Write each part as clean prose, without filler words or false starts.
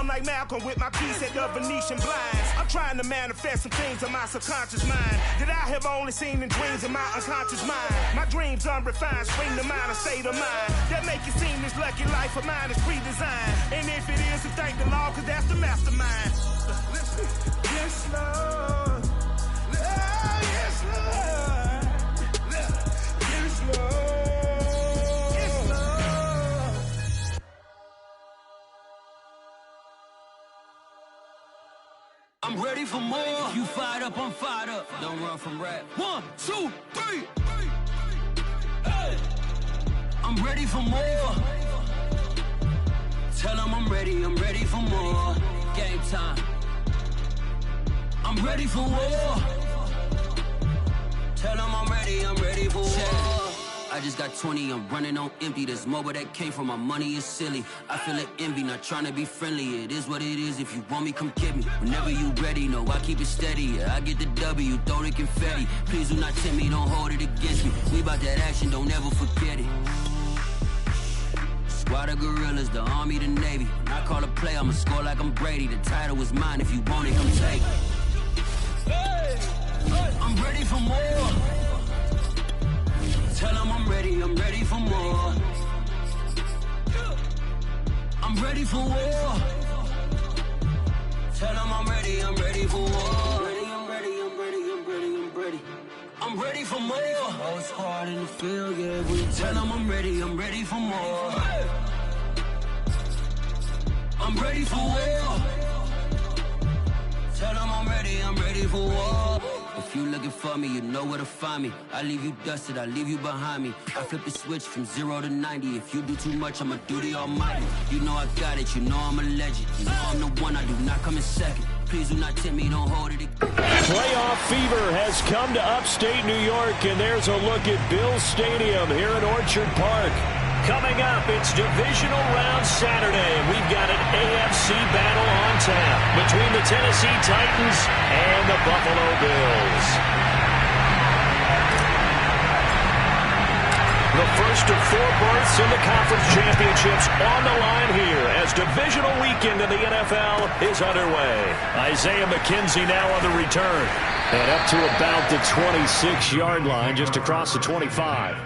calm like Malcolm with my piece at the Venetian blinds. I'm trying to manifest some things in my subconscious mind that I have only seen in dreams in my unconscious mind. My dreams unrefined, spring to mind, a state of mind that make it seem this lucky life of mine is pre-designed. And if it is, then thank the Lord, cause that's the mastermind. Yes, Lord. Yes, Lord. Yes, Lord. I'm ready for more. You fired up, I'm fired up. Don't run from rap. 1, 2, 3. Hey. I'm ready for more. Tell them I'm ready for more. Game time. I'm ready for war. Tell them I'm ready for war. I just got 20, I'm running on empty. This mobile that came from my money is silly. I feel like envy, not trying to be friendly. It is what it is, if you want me, come get me. Whenever you ready, no, I keep it steady. Yeah, I get the W, throw the confetti. Please do not tempt me, don't hold it against me. We about that action, don't ever forget it. Squad of gorillas, the army, the navy. When I call a play, I'ma score like I'm Brady. The title is mine, if you want it, come take it. I'm ready for more. Tell them I'm ready for more. I'm ready for war. Tell them I'm ready for war. I'm ready for more. It's hard in the field, yeah. Tell them I'm ready for more. I'm ready for war. Tell them I'm ready for war. If you looking for me, you know where to find me. I leave you dusted, I leave you behind me. I flip the switch from 0 to 90. If you do too much, I'ma do the almighty. You know I got it, you know I'm a legend. You know I'm the one, I do not come in second. Please do not tempt me, don't hold it again. Playoff fever has come to upstate New York, and there's a look at Bills Stadium here at Orchard Park. Coming up, it's Divisional Round Saturday. We've got an AFC battle on tap between the Tennessee Titans and the Buffalo Bills. The first of 4 berths in the conference championships on the line here as divisional weekend in the NFL is underway. Isaiah McKenzie now on the return. And up to about the 26-yard line, just across the 25.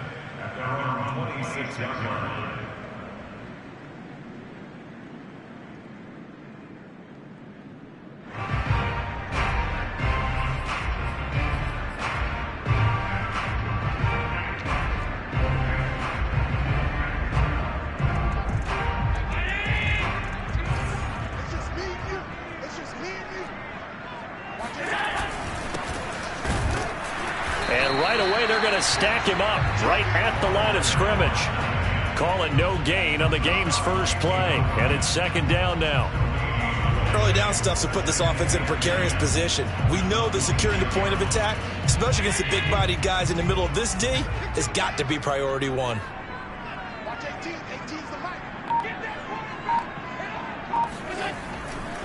And right away, they're going to stack him up right at the line of scrimmage. Call it no gain on the game's first play. And it's second down now. Early down stuff to put this offense in a precarious position. We know that securing the point of attack, especially against the big-bodied guys in the middle of this D, has got to be priority one.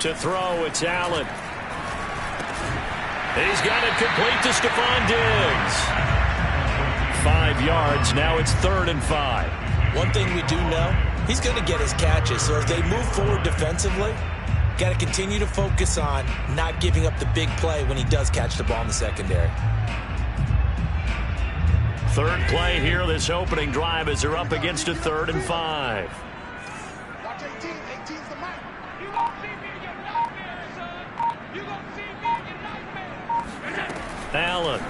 To throw, it's Allen. He's got it complete to Stephon Diggs. 5 yards, now it's 3rd and 5. One thing we do know, he's going to get his catches. So as they move forward defensively, got to continue to focus on not giving up the big play when he does catch the ball in the secondary. Third play here, this opening drive, as they're up against a 3rd and 5. Allen.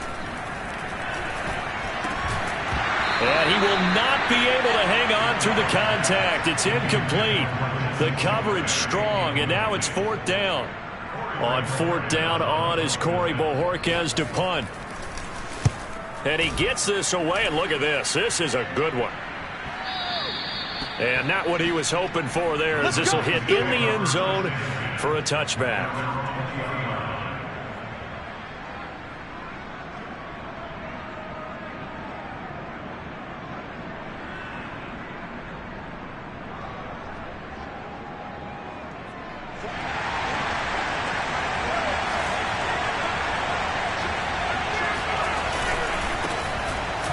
And he will not be able to hang on through the contact. It's incomplete. The coverage strong, and now it's 4th down. On 4th down on is Corey Bojorquez to punt. And he gets this away, and look at this. This is a good one. And not what he was hoping for there, as this will hit in the end zone for a touchback.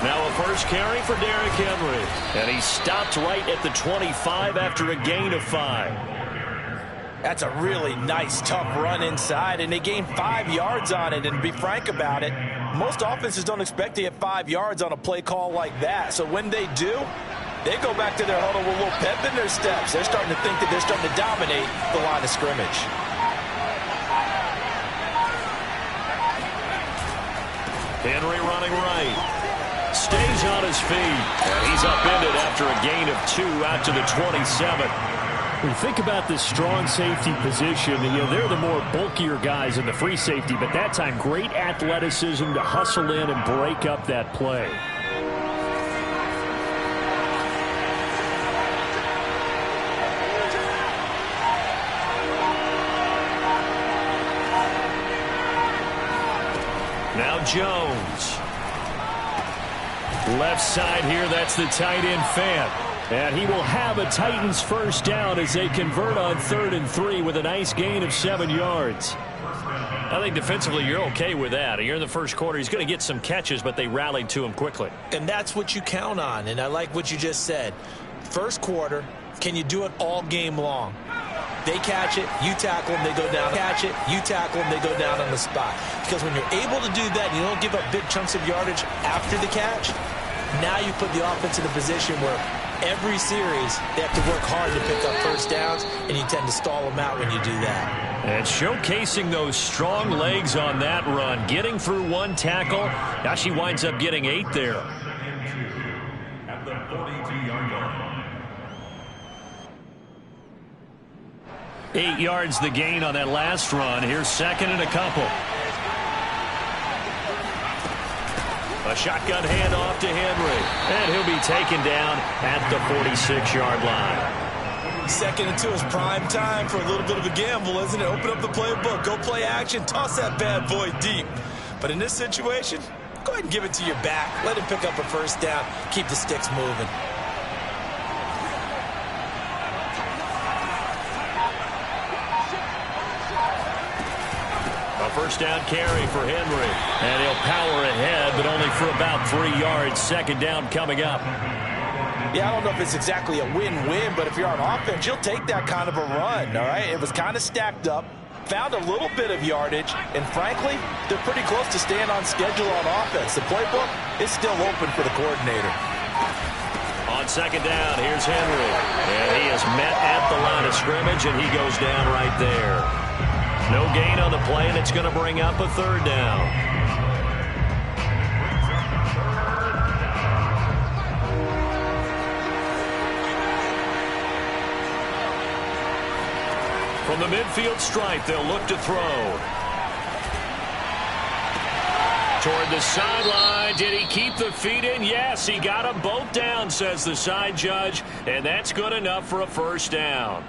Now a first carry for Derrick Henry. And he stopped right at the 25 after a gain of 5. That's a really nice, tough run inside, and they gained 5 yards on it. And to be frank about it, most offenses don't expect to get 5 yards on a play call like that. So when they do, they go back to their huddle with a little pep in their steps. They're starting to think that they're starting to dominate the line of scrimmage. Henry running right. Stays on his feet. And he's upended after a gain of 2 out to the 27. When you think about this strong safety position, they're the more bulkier guys in the free safety, but that time great athleticism to hustle in and break up that play. Now Jones. Left side here, that's the tight end Fant. And he will have a Titans first down as they convert on 3rd and 3 with a nice gain of 7 yards. I think defensively you're okay with that. You're in the first quarter. He's going to get some catches, but they rallied to him quickly. And that's what you count on, and I like what you just said. First quarter, can you do it all game long? They catch it, you tackle them, they go down. Catch it, you tackle them, they go down on the spot. Because when you're able to do that, you don't give up big chunks of yardage after the catch, now you put the offense in a position where every series they have to work hard to pick up first downs, and you tend to stall them out when you do that. And showcasing those strong legs on that run, getting through 1 tackle. Now she winds up getting 8 there. At the 42-yard line. 8 yards the gain on that last run. Here's 2nd and a couple. A shotgun handoff to Henry. And he'll be taken down at the 46-yard line. 2nd and 2 is prime time for a little bit of a gamble, isn't it? Open up the playbook, go play action, toss that bad boy deep. But in this situation, go ahead and give it to your back. Let him pick up a first down. Keep the sticks moving. A first down carry for Henry. And he'll power ahead, but only for about 3 yards. 2nd down coming up. Yeah, I don't know if it's exactly a win-win, but if you're on offense, you'll take that kind of a run, all right? It was kind of stacked up, found a little bit of yardage, and frankly, they're pretty close to staying on schedule on offense. The playbook is still open for the coordinator. On 2nd down, here's Henry. And he is met at the line of scrimmage, and he goes down right there. No gain on the play, and it's going to bring up a 3rd down. From the midfield stripe, they'll look to throw. Toward the sideline. Did he keep the feet in? Yes, he got them both down, says the side judge, and that's good enough for a first down.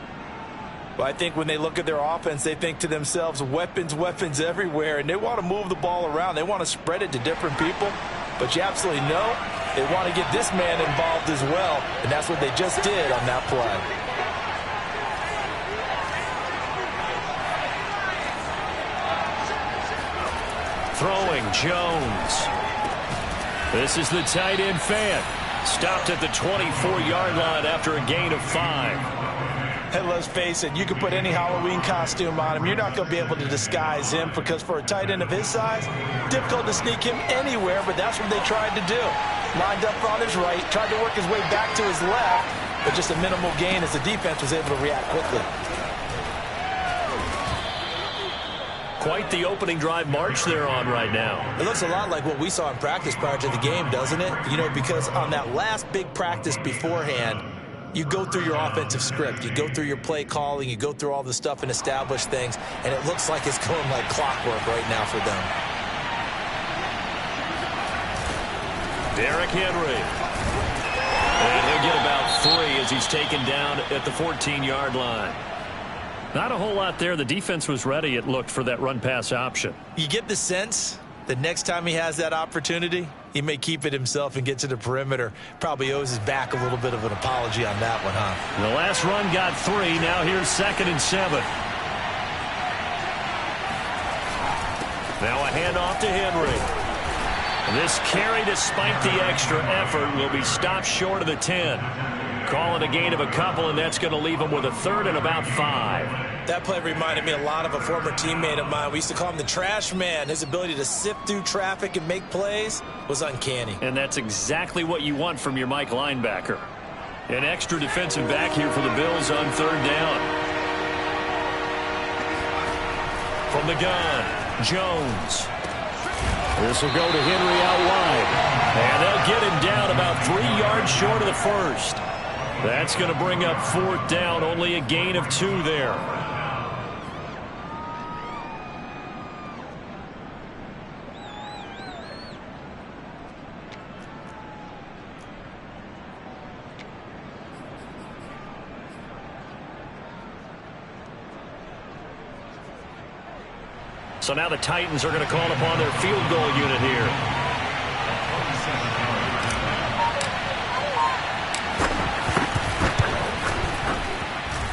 Well, I think when they look at their offense, they think to themselves, weapons, weapons everywhere, and they want to move the ball around. They want to spread it to different people, but you absolutely know they want to get this man involved as well, and that's what they just did on that play. Throwing, Jones. This is the tight end Fant. Stopped at the 24-yard line after a gain of 5. Hey, let's face it, you can put any Halloween costume on him. You're not going to be able to disguise him because for a tight end of his size, difficult to sneak him anywhere, but that's what they tried to do. Lined up on his right, tried to work his way back to his left, but just a minimal gain as the defense was able to react quickly. Quite the opening drive march they're on right now. It looks a lot like what we saw in practice prior to the game, doesn't it? You know, because on that last big practice beforehand, you go through your offensive script, you go through your play calling, you go through all the stuff and establish things, and it looks like it's going like clockwork right now for them. Derrick Henry. And he'll get about 3 as he's taken down at the 14-yard line. Not a whole lot there. The defense was ready, it looked, for that run-pass option. You get the sense that next time he has that opportunity, he may keep it himself and get to the perimeter. Probably owes his back a little bit of an apology on that one, huh? The last run got 3. Now here's 2nd and 7. Now a handoff to Henry. This carry, despite the extra effort, will be stopped short of the 10. Calling a gain of a couple, and that's going to leave him with a 3rd and about 5. That play reminded me a lot of a former teammate of mine. We used to call him the trash man. His ability to sift through traffic and make plays was uncanny. And that's exactly what you want from your Mike linebacker. An extra defensive back here for the Bills on third down. From the gun, Jones. This will go to Henry out wide. And they'll get him down about 3 yards short of the first. That's going to bring up fourth down, only a gain of 2 there. So now the Titans are going to call upon their field goal unit here.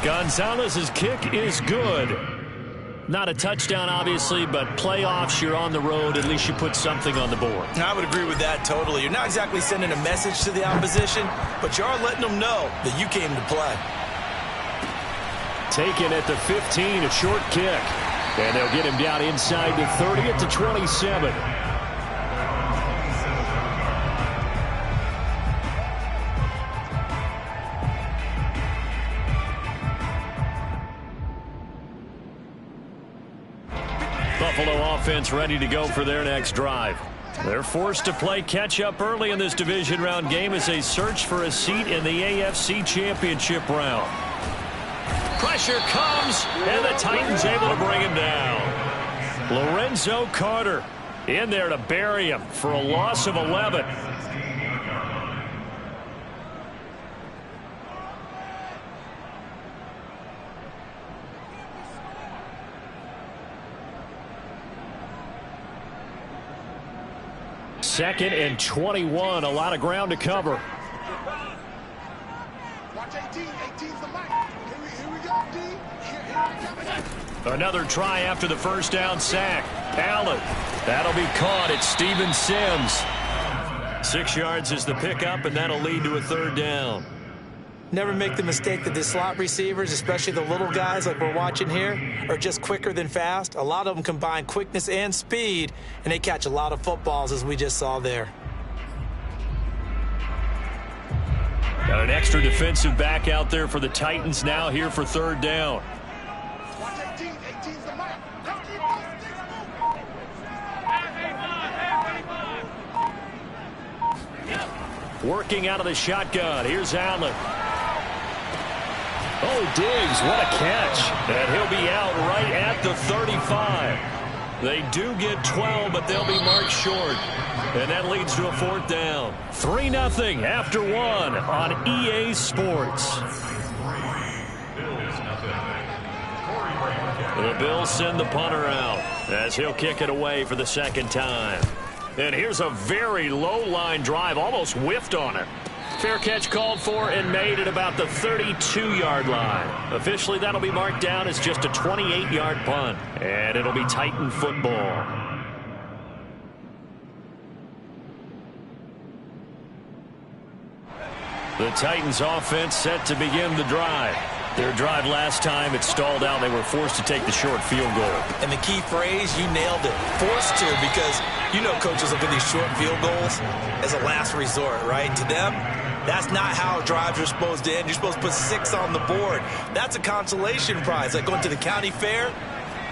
Gonzalez's kick is good. Not a touchdown, obviously, but playoffs, you're on the road. At least you put something on the board. I would agree with that totally. You're not exactly sending a message to the opposition, but you are letting them know that you came to play. Taken at the 15, a short kick. And they'll get him down inside the 30 at the 27. Buffalo offense ready to go for their next drive. They're forced to play catch-up early in this division round game as they search for a seat in the AFC Championship round. Pressure comes, and the Titans able to bring him down. Lorenzo Carter in there to bury him for a loss of 11. Second and 21, a lot of ground to cover. Watch 18, 18's the mic. Here we go, D. Another try after the first down sack. Allen. That'll be caught at Steven Sims. 6 yards is the pickup, and that'll lead to a third down. Never make the mistake that the slot receivers, especially the little guys like we're watching here, are just quicker than fast. A lot of them combine quickness and speed, and they catch a lot of footballs, as we just saw there. Got an extra defensive back out there for the Titans now here for third down. Watch 18, 18's the mic. Working out of the shotgun. Here's Allen. Oh, Diggs, what a catch. And he'll be out right at the 35. They do get 12, but they'll be marked short. And that leads to a fourth down. 3-0 after 1 on EA Sports. The Bills send the punter out as he'll kick it away for the second time. And here's a very low line drive, almost whiffed on it. Fair catch called for and made at about the 32-yard line. Officially, that'll be marked down as just a 28-yard punt. And it'll be Titan football. The Titans offense set to begin the drive. Their drive last time, it stalled out. They were forced to take the short field goal. And the key phrase, you nailed it. Forced to, because you know coaches look at these short field goals as a last resort, right? To them, that's not how drives are supposed to end. You're supposed to put 6 on the board. That's a consolation prize. Like going to the county fair,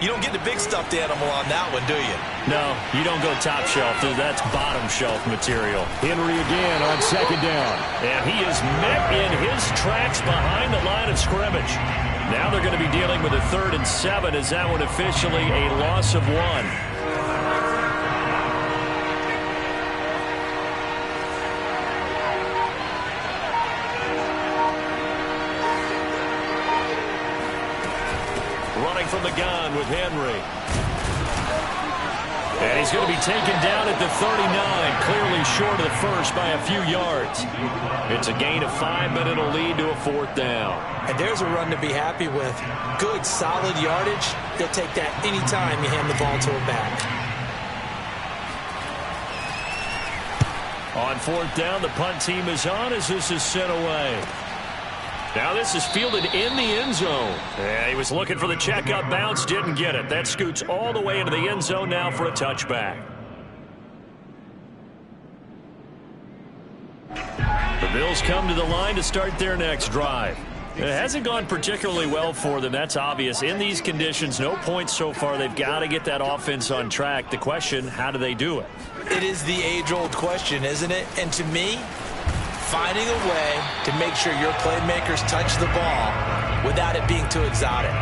you don't get the big stuffed animal on that one, do you? No, you don't go top shelf. That's bottom shelf material. Henry again on second down. And he is met in his tracks behind the line of scrimmage. Now they're going to be dealing with a 3rd and 7. Is that one officially a loss of 1? Running from the gun with Henry. And he's going to be taken down at the 39, clearly short of the first by a few yards. It's a gain of 5, but it'll lead to a fourth down. And there's a run to be happy with. Good, solid yardage. They'll take that anytime you hand the ball to a back. On fourth down, the punt team is on as this is sent away. Now this is fielded in the end zone. Yeah, he was looking for the checkup bounce, didn't get it. That scoots all the way into the end zone now for a touchback. The Bills come to the line to start their next drive. It hasn't gone particularly well for them. That's obvious. In these conditions, no points so far. They've got to get that offense on track. The question, how do they do it? It is the age-old question, isn't it? And to me, finding a way to make sure your playmakers touch the ball without it being too exotic.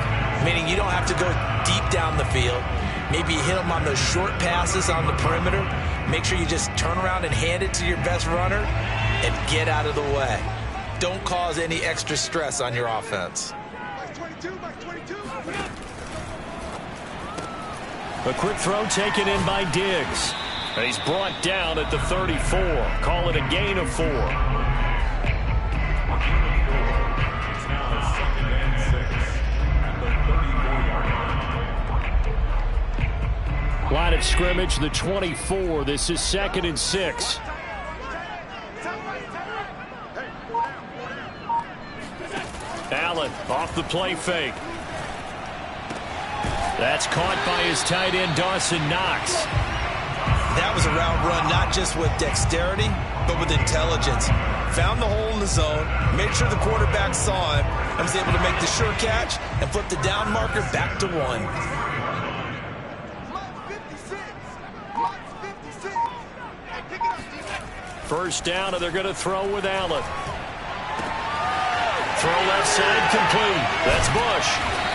Meaning you don't have to go deep down the field. Maybe you hit them on those short passes on the perimeter. Make sure you just turn around and hand it to your best runner and get out of the way. Don't cause any extra stress on your offense. A quick throw taken in by Diggs. And he's brought down at the 34. Call it a gain of 4. Line of scrimmage, the 24. This is 2nd and 6. Allen off the play fake. That's caught by his tight end, Dawson Knox. That was a route run, not just with dexterity, but with intelligence. Found the hole in the zone, made sure the quarterback saw him, and was able to make the sure catch and flip the down marker back to 1. First down, and they're going to throw with Allen. Throw left side complete. That's Bush.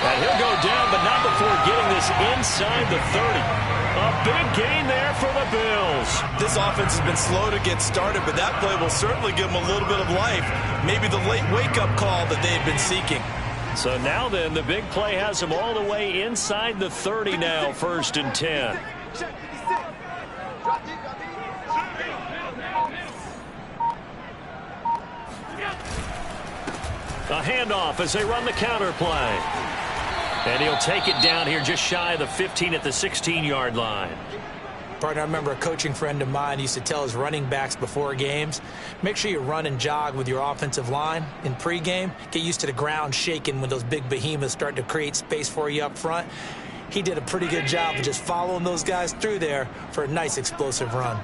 And he'll go down, but not before getting this inside the 30. A big gain there for the Bills. This offense has been slow to get started, but that play will certainly give them a little bit of life. Maybe the late wake-up call that they've been seeking. So now then, the big play has them all the way inside the 30 now, 1st and 10. A handoff as they run the counter play. And he'll take it down here just shy of the 15 at the 16-yard line. Partner, I remember a coaching friend of mine used to tell his running backs before games, make sure you run and jog with your offensive line in pregame. Get used to the ground shaking when those big behemoths start to create space for you up front. He did a pretty good job of just following those guys through there for a nice explosive run.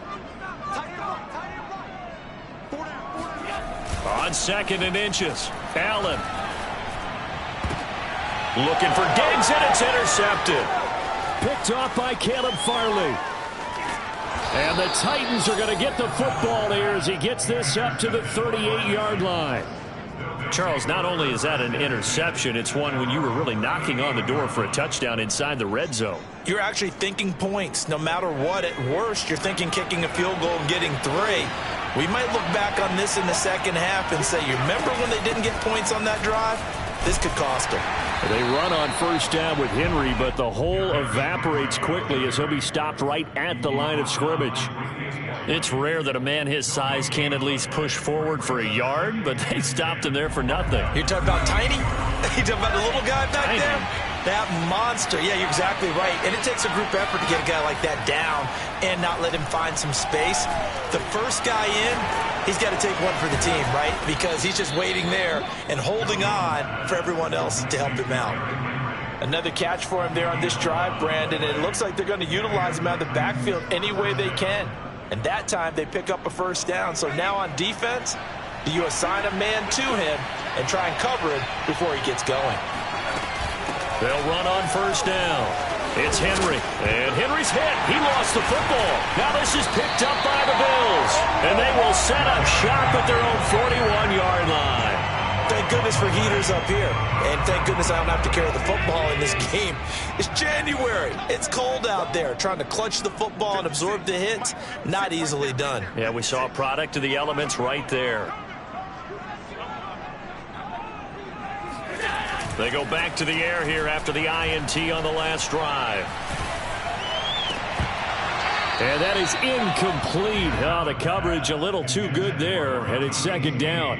On 2nd and inches, Allen. Looking for Diggs, and it's intercepted. Picked off by Caleb Farley. And the Titans are going to get the football here as he gets this up to the 38-yard line. Charles, not only is that an interception, it's one when you were really knocking on the door for a touchdown inside the red zone. You're actually thinking points. No matter what, at worst, you're thinking kicking a field goal and getting 3. We might look back on this in the second half and say, you remember when they didn't get points on that drive? This could cost them. They run on first down with Henry, but the hole evaporates quickly as he'll be stopped right at the line of scrimmage. It's rare that a man his size can at least push forward for a yard, but they stopped him there for nothing. You're talking about Tiny? You're talking about the little guy back Tiny. there? That monster. Yeah, you're exactly right. And it takes a group effort to get a guy like that down and not let him find some space. The first guy in, he's got to take one for the team, right? Because he's just waiting there and holding on for everyone else to help him out. Another catch for him there on this drive, Brandon. And it looks like they're going to utilize him out of the backfield any way they can. And that time they pick up a first down. So now on defense, do you assign a man to him and try and cover it before he gets going? They'll run on first down. It's Henry. And Henry's hit. He lost the football. Now this is picked up by the Bills. And they will set up shop at their own 41-yard line. Thank goodness for heaters up here. And thank goodness I don't have to carry the football in this game. It's January. It's cold out there. Trying to clutch the football and absorb the hits, not easily done. Yeah, we saw a product of the elements right there. They go back to the air here after the INT on the last drive. And that is incomplete. Oh, the coverage a little too good there, and it's 2nd down.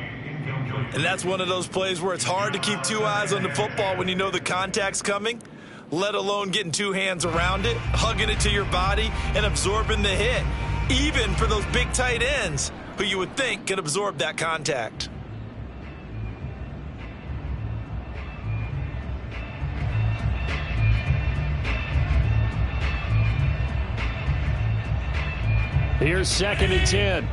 And that's one of those plays where it's hard to keep 2 eyes on the football when you know the contact's coming, let alone getting 2 hands around it, hugging it to your body, and absorbing the hit, even for those big tight ends who you would think could absorb that contact. Here's 2nd and 10.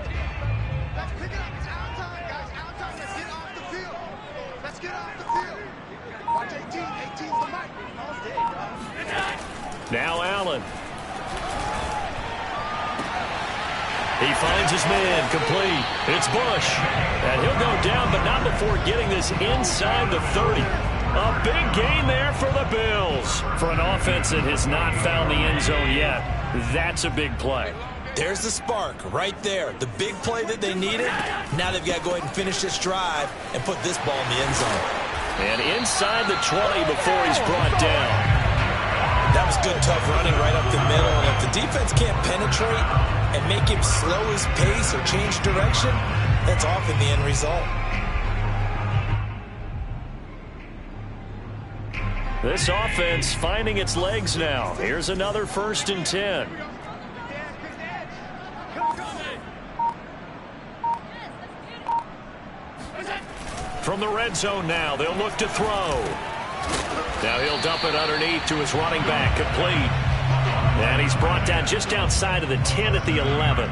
Let's pick it up. It's our time, guys. Our time. Let's get off the field. Let's get off the field. Watch 18. 18's the mic. Now Allen. He finds his man, complete. It's Bush. And he'll go down, but not before getting this inside the 30. A big gain there for the Bills. For an offense that has not found the end zone yet, that's a big play. There's the spark right there. The big play that they needed. Now they've got to go ahead and finish this drive and put this ball in the end zone. And inside the 20 before he's brought down. That was good, tough running right up the middle. And if the defense can't penetrate and make him slow his pace or change direction, that's often the end result. This offense finding its legs now. Here's another 1st and 10. From the red zone now, they'll look to throw. Now he'll dump it underneath to his running back, complete. And he's brought down just outside of the 10 at the 11.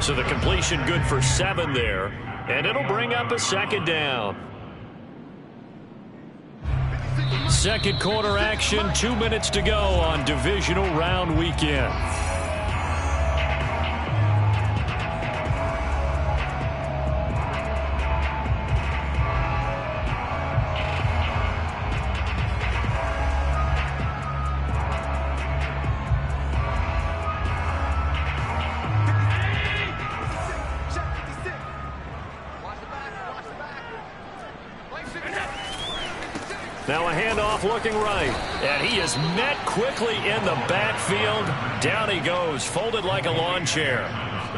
So the completion good for 7 there. And it'll bring up a 2nd down. 2nd quarter action, 2 minutes to go on divisional round weekend. Now a handoff looking right. And he is met quickly in the backfield. Down he goes, folded like a lawn chair.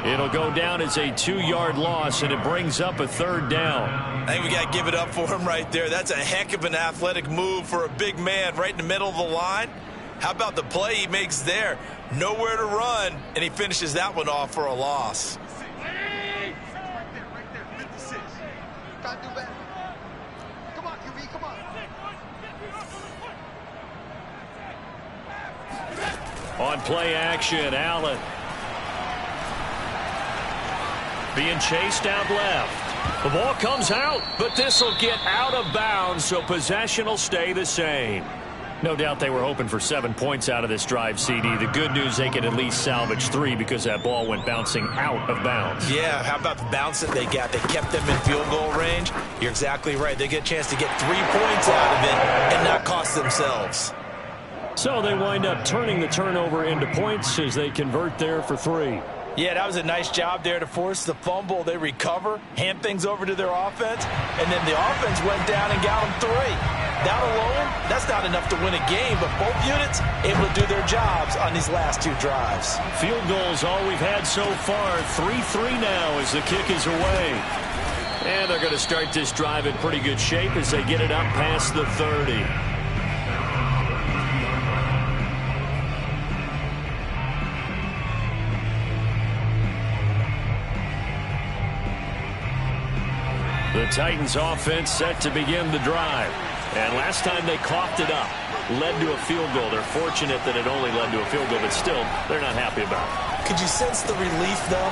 It'll go down as a 2-yard loss, and it brings up a 3rd down. I think we got to give it up for him right there. That's a heck of an athletic move for a big man right in the middle of the line. How about the play he makes there? Nowhere to run, and he finishes that one off for a loss. Right there. 56. Gotta do better. Come on, QB. Come on. On play action, Allen. Being chased out left. The ball comes out, but this will get out of bounds, so possession will stay the same. No doubt they were hoping for 7 points out of this drive, CD. The good news, they could at least salvage 3 because that ball went bouncing out of bounds. Yeah, how about the bounce that they got? They kept them in field goal range. You're exactly right. They get a chance to get 3 points out of it and not cost themselves. So they wind up turning the turnover into points as they convert there for 3. Yeah, that was a nice job there to force the fumble. They recover, hand things over to their offense, and then the offense went down and got them 3. That alone, that's not enough to win a game, but both units able to do their jobs on these last 2 drives. Field goals all we've had so far. 3-3 now as the kick is away. And they're going to start this drive in pretty good shape as they get it up past the 30. The Titans offense set to begin the drive. And last time they coughed it up, led to a field goal. They're fortunate that it only led to a field goal, but still, they're not happy about it. Could you sense the relief, though,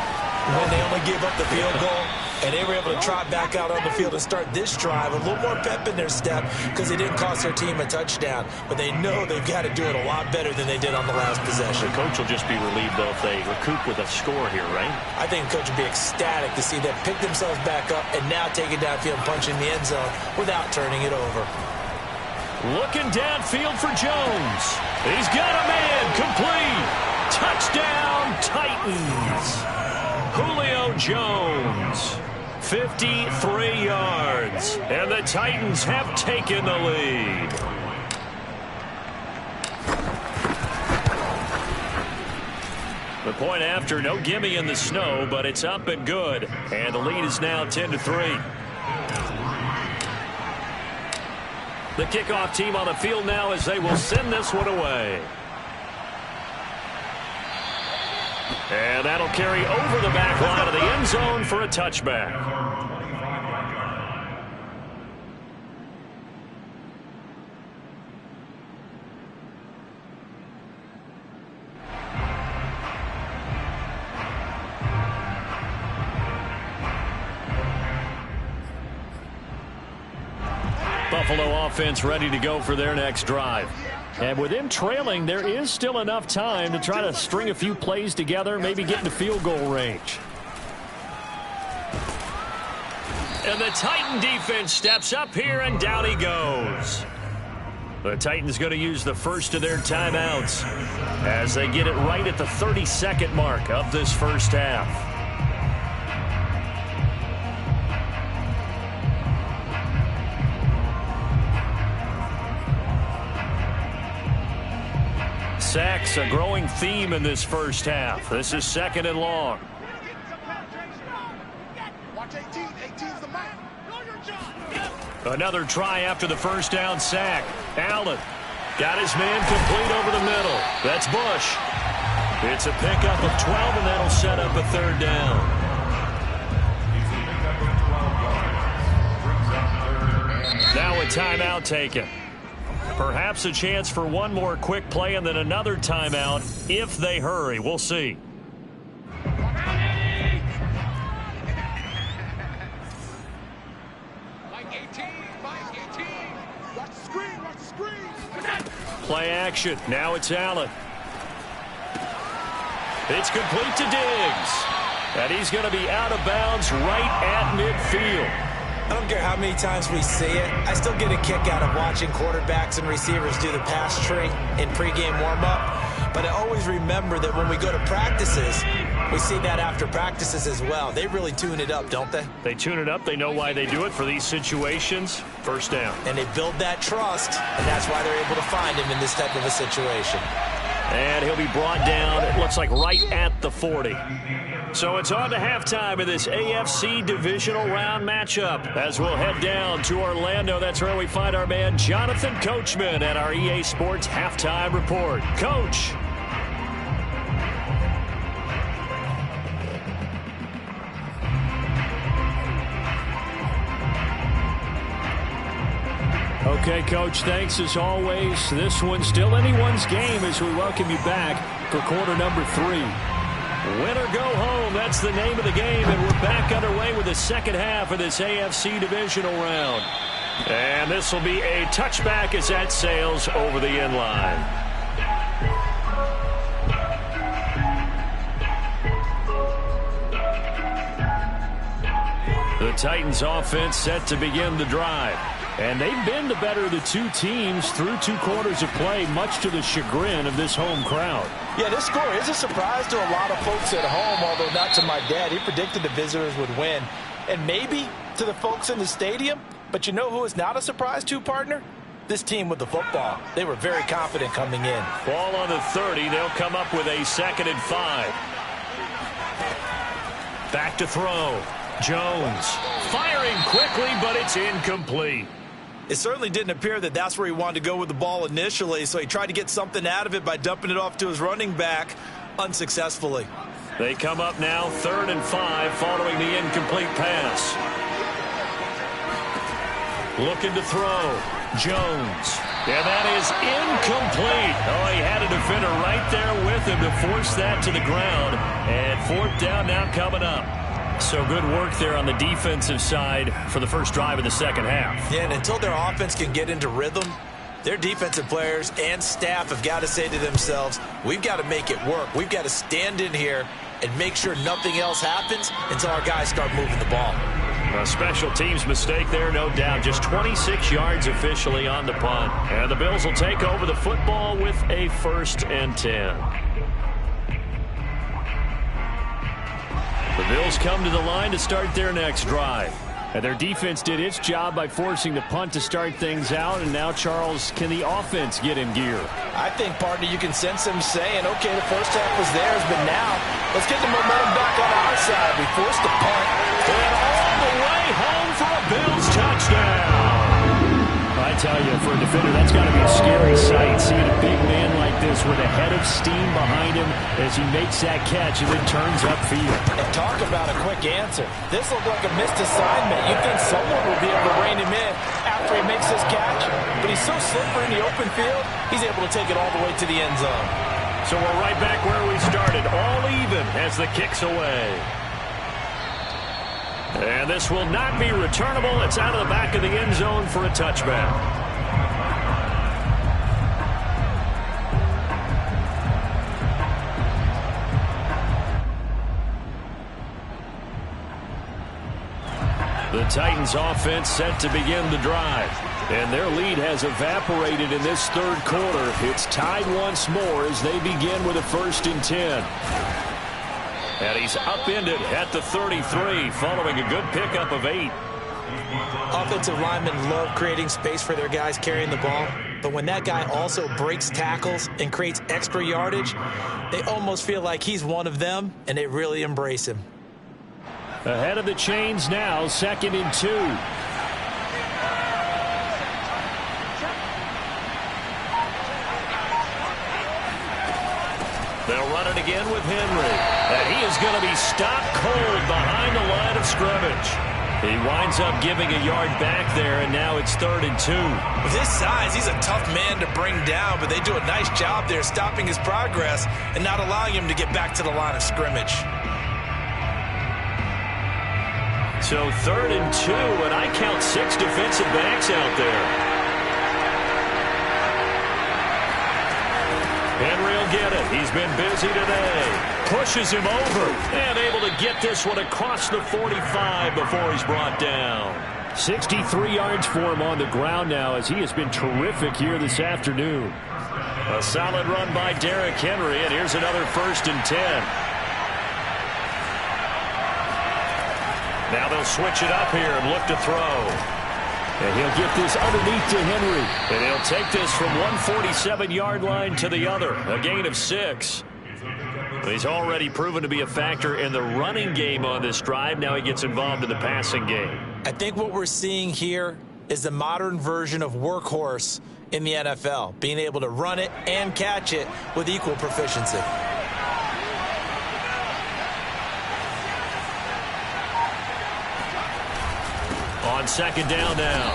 when they only gave up the field goal and they were able to trot back out on the field and start this drive a little more pep in their step because they didn't cost their team a touchdown, but they know they've got to do it a lot better than they did on the last possession. The coach will just be relieved, though, if they recoup with a score here, right? I think the coach would be ecstatic to see them pick themselves back up and now take it downfield and punch in the end zone without turning it over. Looking downfield for Jones. He's got a man, complete. Touchdown, Titans. Julio Jones, 53 yards. And the Titans have taken the lead. The point after, no gimme in the snow, but it's up and good. And the lead is now 10-3. The kickoff team on the field now as they will send this one away. And that'll carry over the back line of the end zone for a touchback. offense ready to go for their next drive. And with them trailing, there is still enough time to try to string a few plays together, maybe get into field goal range. And the Titan defense steps up here, and down he goes. The Titans going to use the first of their timeouts as they get it right at the 32nd mark of this first half. Sacks, a growing theme in this first half. This is 2nd and long. Watch 18's the man. Another try after the first down sack. Allen got his man complete over the middle. That's Bush. It's a pickup of 12, and that'll set up a 3rd down. Now a timeout taken. Perhaps a chance for one more quick play and then another timeout if they hurry. We'll see. Play action. Now it's Allen. It's complete to Diggs. And he's going to be out of bounds right at midfield. I don't care how many times we see it. I still get a kick out of watching quarterbacks and receivers do the pass tree in pregame warm-up. But I always remember that when we go to practices, we see that after practices as well. They really tune it up, don't they? They tune it up. They know why they do it for these situations. First down. And they build that trust, and that's why they're able to find him in this type of a situation. And he'll be brought down, it looks like, right at the 40. So it's on to halftime of this AFC Divisional Round matchup as we'll head down to Orlando. That's where we find our man Jonathan Coachman at our EA Sports Halftime Report. Coach. Okay, Coach, thanks as always. This one's still anyone's game as we welcome you back for quarter number 3. Win or go home, that's the name of the game, and we're back underway with the second half of this AFC Divisional Round. And this will be a touchback as that sails over the end line. The Titans offense set to begin the drive. And they've been the better of the two teams through 2 quarters of play, much to the chagrin of this home crowd. Yeah, this score is a surprise to a lot of folks at home, although not to my dad. He predicted the visitors would win. And maybe to the folks in the stadium, but you know who is not a surprise to, partner? This team with the football. They were very confident coming in. Ball on the 30. They'll come up with a 2nd and 5. Back to throw. Jones firing quickly, but it's incomplete. It certainly didn't appear that that's where he wanted to go with the ball initially, so he tried to get something out of it by dumping it off to his running back unsuccessfully. They come up now 3rd and 5 following the incomplete pass. Looking to throw. Jones. Yeah, that is incomplete. Oh, he had a defender right there with him to force that to the ground. And 4th down now coming up. So good work there on the defensive side for the first drive of the second half. Yeah, and until their offense can get into rhythm, their defensive players and staff have got to say to themselves, we've got to make it work. We've got to stand in here and make sure nothing else happens until our guys start moving the ball. A special teams mistake there, no doubt. Just 26 yards officially on the punt. And the Bills will take over the football with a 1st and 10. The Bills come to the line to start their next drive. And their defense did its job by forcing the punt to start things out. And now, Charles, can the offense get in gear? I think, partner, you can sense them saying, okay, the first half was theirs, but now let's get the momentum back on our side. We forced the punt. And all the way home for a Bills touchdown. I tell you, for a defender, that's got to be a scary sight, seeing a big man like this with a head of steam behind him as he makes that catch and then turns upfield. And talk about a quick answer. This looked like a missed assignment. You'd think someone would be able to rein him in after he makes this catch, but he's so slippery in the open field, he's able to take it all the way to the end zone. So we're right back where we started, all even as the kick's away. And this will not be returnable. It's out of the back of the end zone for a touchback. Titans offense set to begin the drive. And their lead has evaporated in this third quarter. It's tied once more as they begin with a 1st and 10. And he's upended at the 33 following a good pickup of 8. Offensive linemen love creating space for their guys carrying the ball. But when that guy also breaks tackles and creates extra yardage, they almost feel like he's one of them, and they really embrace him. Ahead of the chains now, 2nd and 2. They'll run it again with Henry. And he is going to be stopped cold behind the line of scrimmage. He winds up giving a yard back there, and now it's 3rd and 2. With his size, he's a tough man to bring down, but they do a nice job there stopping his progress and not allowing him to get back to the line of scrimmage. So 3rd and 2, and I count 6 defensive backs out there. Henry will get it. He's been busy today. Pushes him over and able to get this one across the 45 before he's brought down. 63 yards for him on the ground now as he has been terrific here this afternoon. A solid run by Derrick Henry, and here's another 1st and 10. Now they'll switch it up here and look to throw. And he'll get this underneath to Henry. And he'll take this from 147-yard line to the other. A gain of 6. He's already proven to be a factor in the running game on this drive. Now he gets involved in the passing game. I think what we're seeing here is the modern version of workhorse in the NFL, being able to run it and catch it with equal proficiency. On 2nd down now,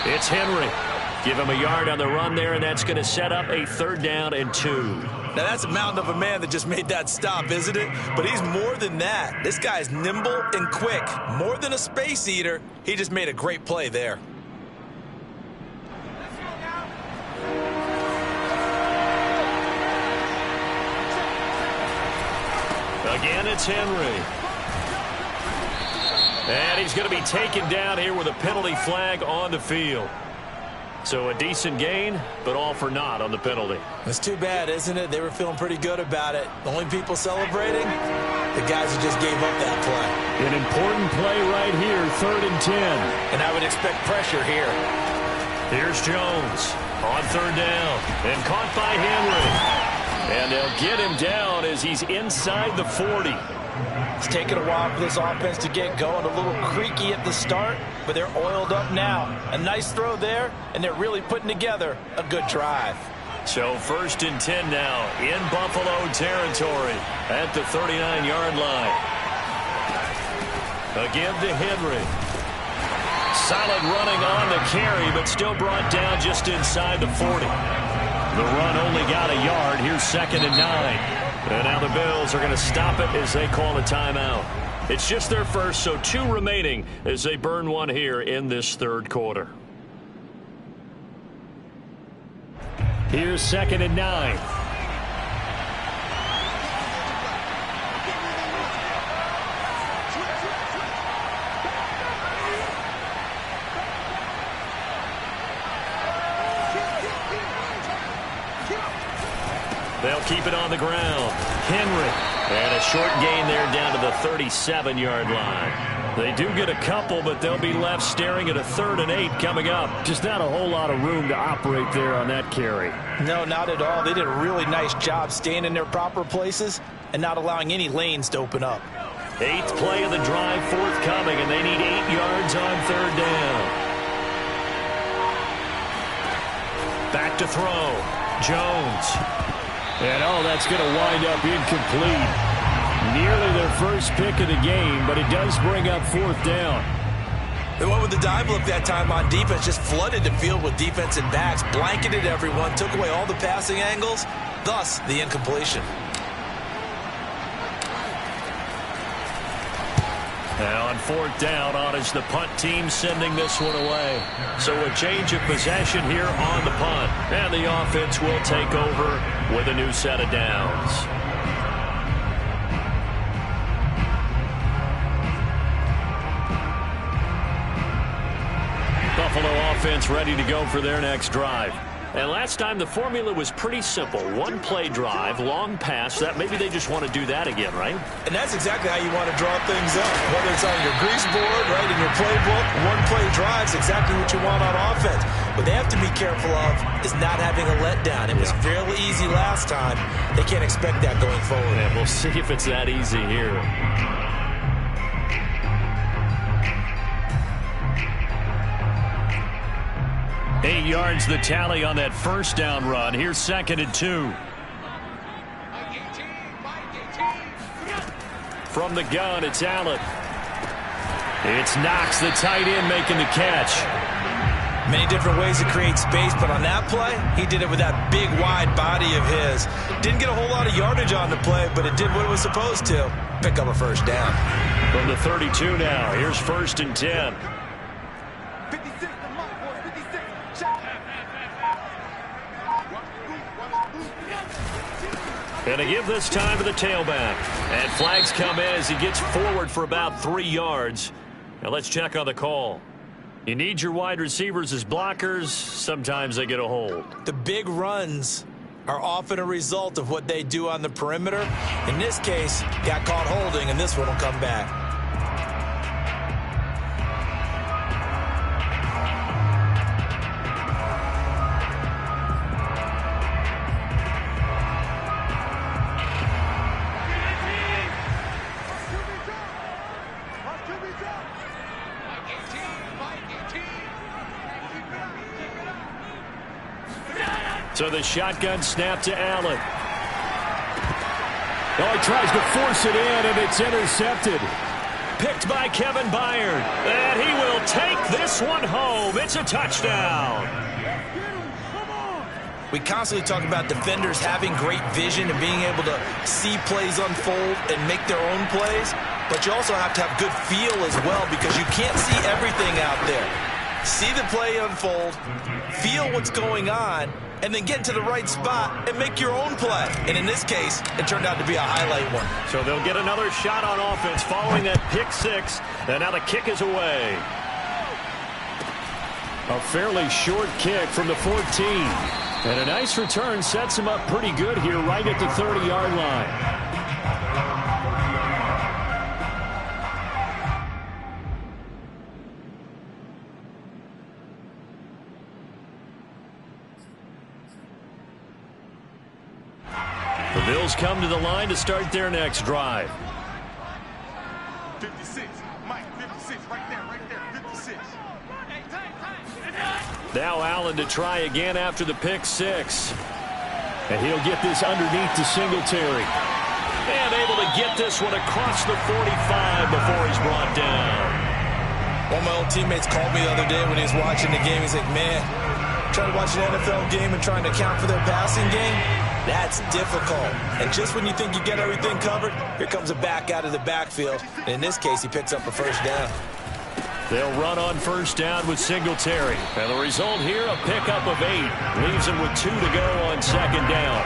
it's Henry. Give him a yard on the run there, and that's going to set up a 3rd down and 2. Now, that's a mountain of a man that just made that stop, isn't it? But he's more than that. This guy's nimble and quick. More than a space eater, he just made a great play there. Again, it's Henry. And he's going to be taken down here with a penalty flag on the field. So a decent gain, but all for naught on the penalty. It's too bad, isn't it? They were feeling pretty good about it. The only people celebrating, the guys who just gave up that play. An important play right here, 3rd and 10. And I would expect pressure here. Here's Jones on 3rd down and caught by Henry. And they'll get him down as he's inside the 40. It's taken a while for this offense to get going. A little creaky at the start, but they're oiled up now. A nice throw there, and they're really putting together a good drive. So 1st and 10 now in Buffalo territory at the 39-yard line. Again to Henry. Solid running on the carry, but still brought down just inside the 40. The run only got a yard. Here's 2nd and 9. And now the Bills are going to stop it as they call a timeout. It's just their first, so 2 remaining as they burn one here in this 3rd quarter. Here's 2nd and 9. They'll keep it on the ground. Henry. And a short gain there down to the 37-yard line. They do get a couple, but they'll be left staring at a 3rd and 8 coming up. Just not a whole lot of room to operate there on that carry. No, not at all. They did a really nice job staying in their proper places and not allowing any lanes to open up. 8th play of the drive forthcoming, and they need 8 yards on 3rd down. Back to throw. Jones. And, that's going to wind up incomplete. Nearly their first pick of the game, but it does bring up 4th down. They went with the dive look that time on defense, just flooded the field with defensive backs, blanketed everyone, took away all the passing angles, thus the incompletion. Now on 4th down, on is the punt team sending this one away. So a change of possession here on the punt. And the offense will take over with a new set of downs. Buffalo offense ready to go for their next drive. And last time the formula was pretty simple. One play drive, long pass. That maybe they just want to do that again, right? And that's exactly how you want to draw things up. Whether it's on your grease board, right, in your playbook, one play drive's exactly what you want on offense. What they have to be careful of is not having a letdown. It was fairly easy last time. They can't expect that going forward. And we'll see if it's that easy here. 8 yards the tally on that first down run. Here's 2nd and 2. From the gun, it's Allen. It's Knox, the tight end, making the catch. Many different ways to create space, but on that play, he did it with that big, wide body of his. Didn't get a whole lot of yardage on the play, but it did what it was supposed to. Pick up a first down. From the 32 now, here's 1st and 10. 56, the mark, boys, 56. Check. Gonna give this time to the tailback. And flags come in as he gets forward for about 3 yards. Now let's check on the call. You need your wide receivers as blockers. Sometimes they get a hold. The big runs are often a result of what they do on the perimeter. In this case, got caught holding, and this one will come back. So the shotgun snap to Allen. Oh, he tries to force it in, and it's intercepted. Picked by Kevin Byard. And he will take this one home. It's a touchdown. We constantly talk about defenders having great vision and being able to see plays unfold and make their own plays. But you also have to have good feel as well, because you can't see everything out there. See the play unfold, feel what's going on, and then get to the right spot and make your own play. And in this case, it turned out to be a highlight one. So they'll get another shot on offense following that pick six. And now the kick is away. A fairly short kick from the 14. And a nice return sets him up pretty good here right at the 30-yard line. The Bills come to the line to start their next drive. 56, Mike, 56, right there, 56. Now Allen to try again after the pick six. And he'll get this underneath to Singletary. And able to get this one across the 45 before he's brought down. One of my old teammates called me the other day when he was watching the game. He's like, man, trying to watch an NFL game and trying to account for their passing game, that's difficult. And just when you think you get everything covered, here comes a back out of the backfield. And in this case, he picks up a first down. They'll run on first down with Singletary. And the result here, a pickup of 8. Leaves him with 2 to go on second down.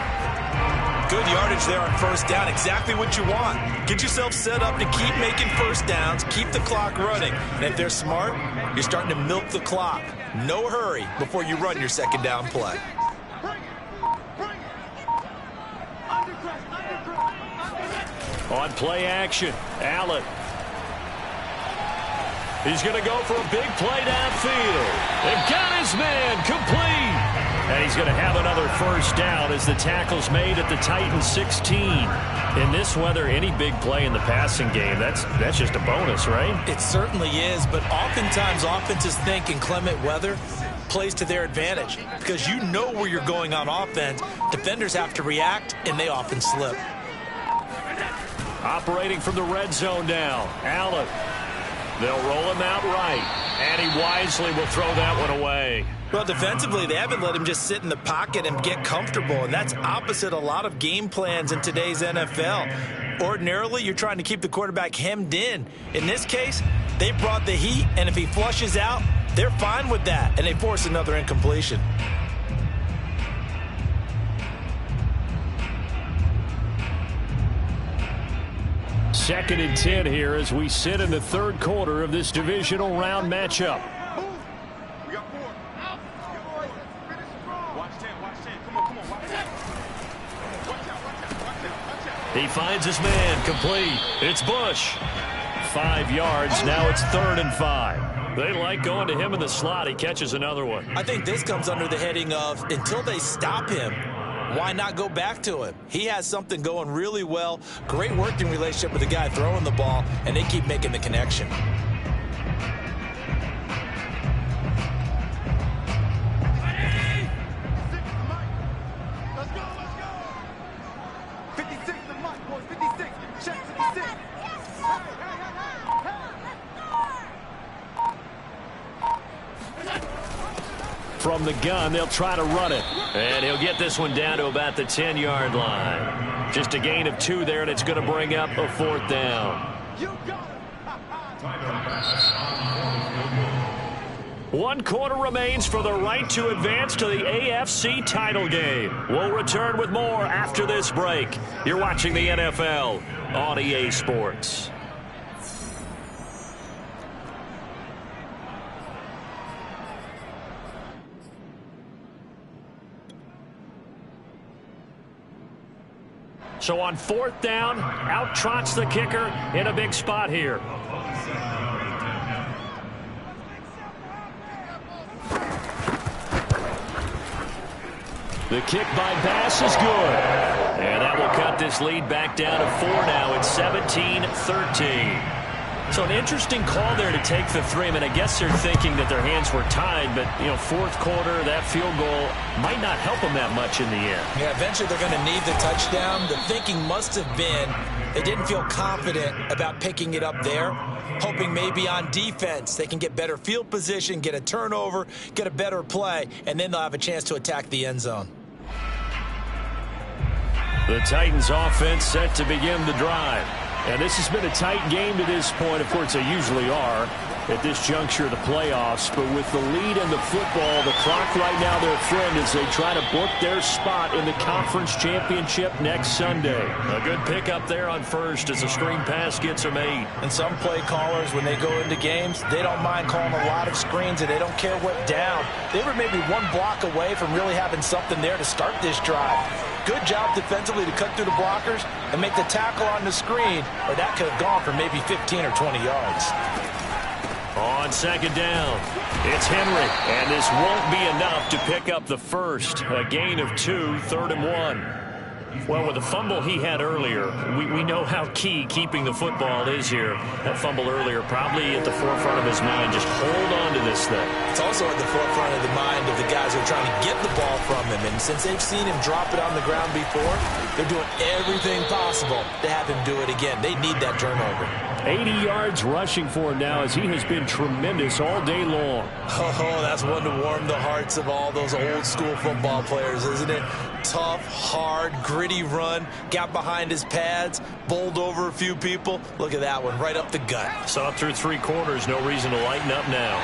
Good yardage there on first down. Exactly what you want. Get yourself set up to keep making first downs, keep the clock running. And if they're smart, you're starting to milk the clock. No hurry before you run your second down play. On play action, Allen. He's going to go for a big play downfield. They've got his man complete. And he's going to have another first down as the tackle's made at the Titans 16. In this weather, any big play in the passing game, that's just a bonus, right? It certainly is, but oftentimes offenses think inclement weather plays to their advantage because you know where you're going on offense. Defenders have to react, and they often slip. Operating from the red zone now, Allen. They'll roll him out right, and he wisely will throw that one away. Well, defensively, they haven't let him just sit in the pocket and get comfortable, and that's opposite a lot of game plans in today's NFL. Ordinarily, you're trying to keep the quarterback hemmed in. In this case, they brought the heat, and if he flushes out, they're fine with that, and they force another incompletion. Second and 10 here as we sit in the third quarter of this divisional round matchup. He finds his man, complete. It's Bush. 5 yards, now it's 3rd and 5. They like going to him in the slot. He catches another one. I think this comes under the heading of until they stop him, why not go back to him? He has something going really well. Great working relationship with the guy throwing the ball, and they keep making the connection. From the gun, they'll try to run it. And he'll get this one down to about the 10-yard line. Just a gain of 2 there, and it's going to bring up a 4th down. 1 quarter remains for the right to advance to the AFC title game. We'll return with more after this break. You're watching the NFL on EA Sports. So on 4th down, out trots the kicker in a big spot here. The kick by Bass is good. And that will cut this lead back down to 4 now. It's 17-13. So an interesting call there to take the 3. I mean, I guess they're thinking that their hands were tied, but, you know, 4th quarter, that field goal might not help them that much in the end. Yeah, eventually they're going to need the touchdown. The thinking must have been they didn't feel confident about picking it up there, hoping maybe on defense they can get better field position, get a turnover, get a better play, and then they'll have a chance to attack the end zone. The Titans offense set to begin the drive. And this has been a tight game to this point. Of course, they usually are at this juncture of the playoffs. But with the lead in the football, the clock right now their friend as they try to book their spot in the conference championship next Sunday. A good pickup there on first as the screen pass gets them 8. And some play callers, when they go into games, they don't mind calling a lot of screens, and they don't care what down. They were maybe 1 block away from really having something there to start this drive. Good job defensively to cut through the blockers and make the tackle on the screen, or that could have gone for maybe 15 or 20 yards. On 2nd down, it's Henry, and this won't be enough to pick up the first. A gain of 2, 3rd and 1. Well, with the fumble he had earlier, we know how key keeping the football is here. That fumble earlier probably at the forefront of his mind. Just hold on to this thing. It's also at the forefront of the mind of the guys who are trying to get the ball from him. And since they've seen him drop it on the ground before, they're doing everything possible to have him do it again. They need that turnover. 80 yards rushing for him now as he has been tremendous all day long. Oh, that's one to warm the hearts of all those old school football players, isn't it? Tough, hard, gritty run, got behind his pads, bowled over a few people. Look at that one, right up the gut. So up through 3 quarters, no reason to lighten up now.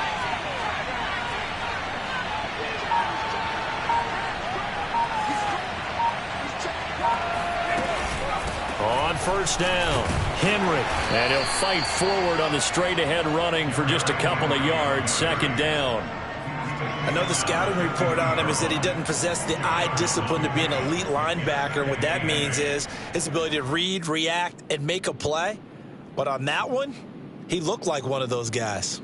On 1st down, Henry, and he'll fight forward on the straight-ahead running for just a couple of yards. 2nd down. I know the scouting report on him is that he doesn't possess the eye discipline to be an elite linebacker, and what that means is his ability to read, react, and make a play. But on that one, he looked like one of those guys.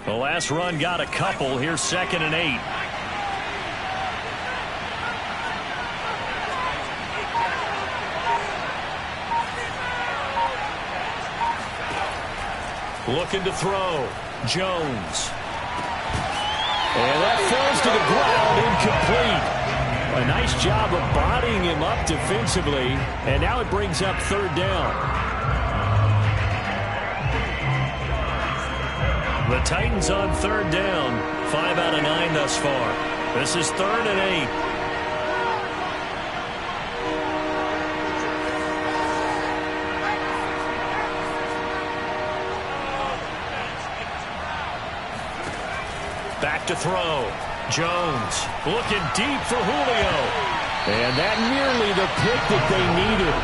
The last run got a couple. Here's 2nd and 8. Looking to throw. Jones. And that falls to the ground, incomplete. A nice job of bodying him up defensively. And now it brings up 3rd down. The Titans on 3rd down. 5 out of 9 thus far. This is 3rd and 8. Back to throw. Jones looking deep for Julio. And that nearly the pick that they needed.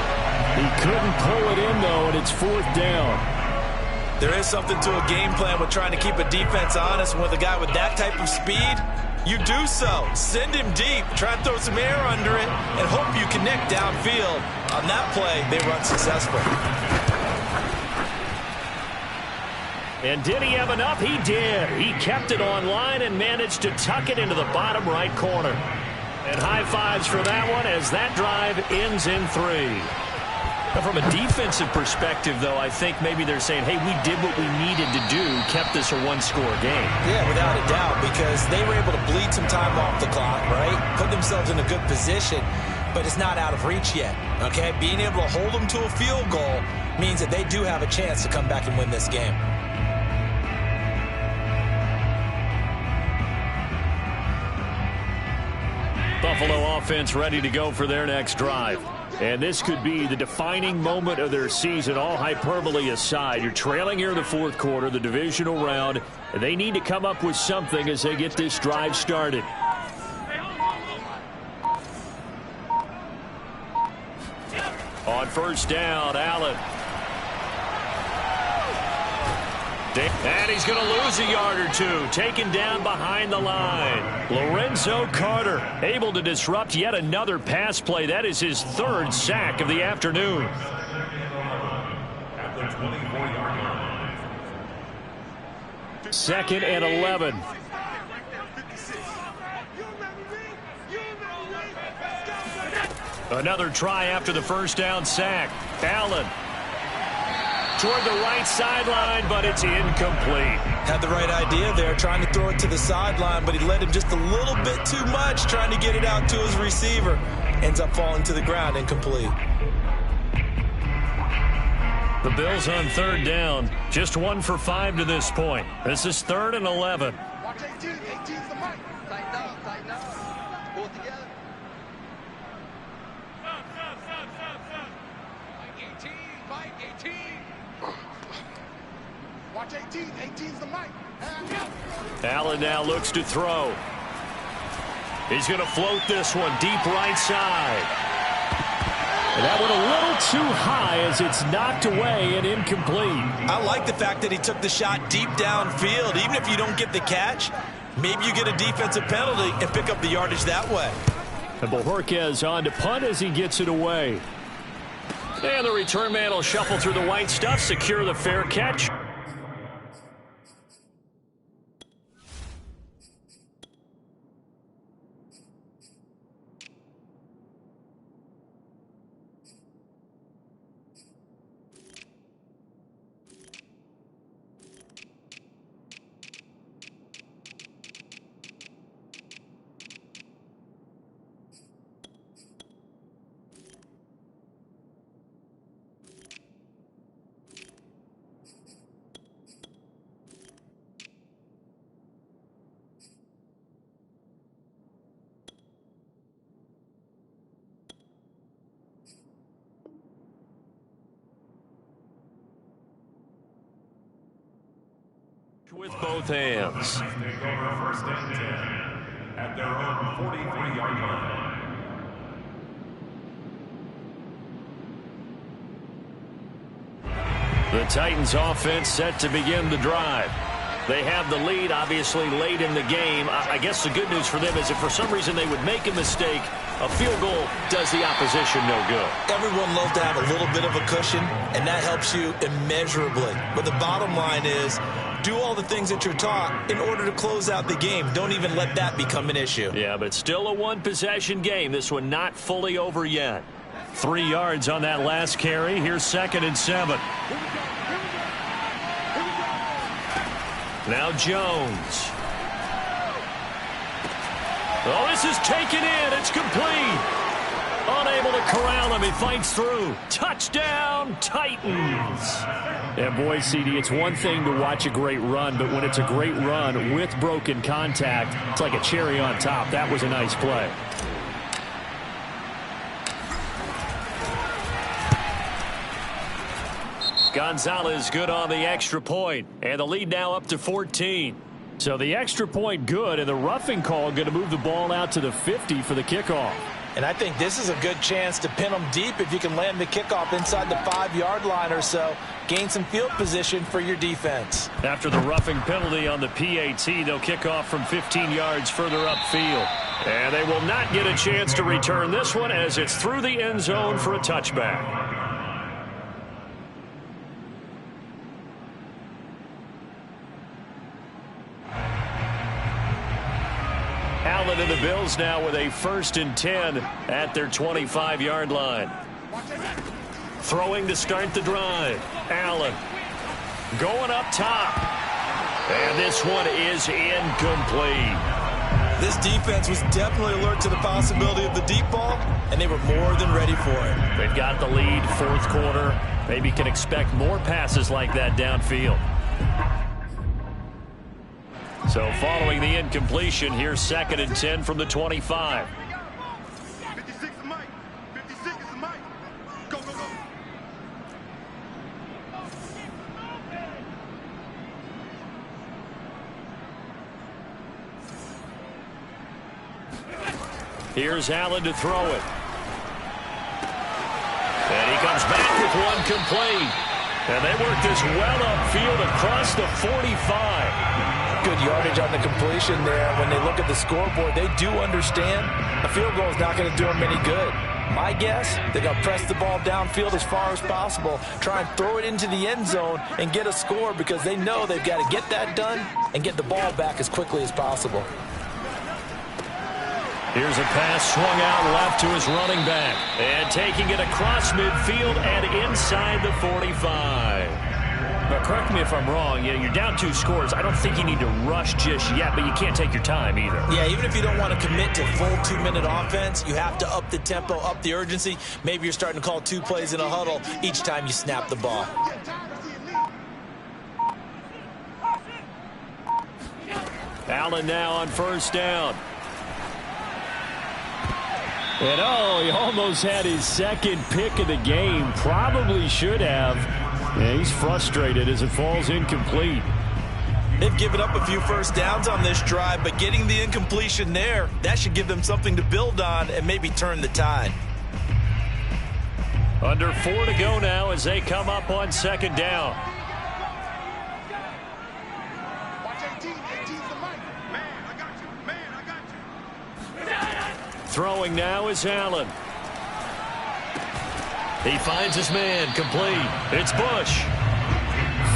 He couldn't pull it in, though, and it's 4th down. There is something to a game plan with trying to keep a defense honest. With a guy with that type of speed, you do so. Send him deep, try and throw some air under it, and hope you connect downfield. On that play, they run successful. And did he have enough? He did. He kept it on line and managed to tuck it into the bottom right corner. And high fives for that one as that drive ends in 3. Now, from a defensive perspective, though, I think maybe they're saying, hey, we did what we needed to do, kept this a one-score game. Yeah, without a doubt, because they were able to bleed some time off the clock, right? Put themselves in a good position, but it's not out of reach yet, okay? Being able to hold them to a field goal means that they do have a chance to come back and win this game. Buffalo offense ready to go for their next drive. And this could be the defining moment of their season, all hyperbole aside. You're trailing here in the fourth quarter, the divisional round. And they need to come up with something as they get this drive started. On first down, Allen. And he's going to lose a yard or two, taken down behind the line. Lorenzo Carter able to disrupt yet another pass play. That is his 3rd sack of the afternoon. At the 24-yard line. 2nd and 11. Another try after the first down sack. Allen toward the right sideline, but it's incomplete. Had the right idea there, trying to throw it to the sideline, but he led him just a little bit too much, trying to get it out to his receiver. Ends up falling to the ground, incomplete. The Bills on 3rd down, just 1 for 5 to this point. This is 3rd and 11. Watch 18. 18's the mic. Tighten up. Tighten up. Pull it together. Mike 18. Mike 18. Watch 18. 18's the mic. Allen now looks to throw. He's going to float this one deep right side. And that one a little too high as it's knocked away and incomplete. I like the fact that he took the shot deep downfield. Even if you don't get the catch, maybe you get a defensive penalty and pick up the yardage that way. And Bojorquez on to punt as he gets it away. And the return man will shuffle through the white stuff, secure the fair catch. With both hands. Take over 1st and 10 at their own 43-yard line. The Titans offense set to begin the drive. They have the lead, obviously, late in the game. I guess the good news for them is if for some reason they would make a mistake, a field goal does the opposition no good. Everyone loves to have a little bit of a cushion, and that helps you immeasurably. But the bottom line is, do all the things that you're taught in order to close out the game. Don't even let that become an issue. Yeah, but still a one-possession game. This one not fully over yet. 3 yards on that last carry. Here's 2nd and 7. Now Jones. Oh, this is taken in. It's complete. Unable to corral him. He fights through. Touchdown, Titans. And boy, CD, it's one thing to watch a great run, but when it's a great run with broken contact, it's like a cherry on top. That was a nice play. Gonzalez good on the extra point, and the lead now up to 14. So the extra point good, and the roughing call going to move the ball out to the 50 for the kickoff. And I think this is a good chance to pin them deep if you can land the kickoff inside the 5-yard line or so. Gain some field position for your defense. After the roughing penalty on the PAT, they'll kick off from 15 yards further upfield. And they will not get a chance to return this one as it's through the end zone for a touchback. Allen and the Bills now with a 1st and 10 at their 25-yard line. Throwing to start the drive. Allen going up top. And this one is incomplete. This defense was definitely alert to the possibility of the deep ball, and they were more than ready for it. They've got the lead, 4th quarter. Maybe can expect more passes like that downfield. So following the incompletion, here's 2nd and 10 from the 25. 56 is Mike. 56 is Mike. Go, go, go. Here's Allen to throw it. And he comes back with one complete. And they work this well upfield across the 45. Good yardage on the completion there. When they look at the scoreboard, they do understand a field goal is not going to do them any good. My guess, they're going to press the ball downfield as far as possible, try and throw it into the end zone and get a score because they know they've got to get that done and get the ball back as quickly as possible. Here's a pass swung out left to his running back. And taking it across midfield and inside the 45. But correct me if I'm wrong, you're down 2 scores. I don't think you need to rush just yet, but you can't take your time either. Yeah, even if you don't want to commit to full 2-minute offense, you have to up the tempo, up the urgency. Maybe you're starting to call 2 plays in a huddle each time you snap the ball. Allen now on 1st down. And he almost had his 2nd pick of the game. Probably should have. Yeah, he's frustrated as it falls incomplete. They've given up a few 1st downs on this drive, but getting the incompletion there, that should give them something to build on and maybe turn the tide. Under 4 to go now as they come up on 2nd down. Watch 18. 18's the Mike. Man, I got you. Man, I got you. Throwing now is Allen. He finds his man, complete. It's Bush.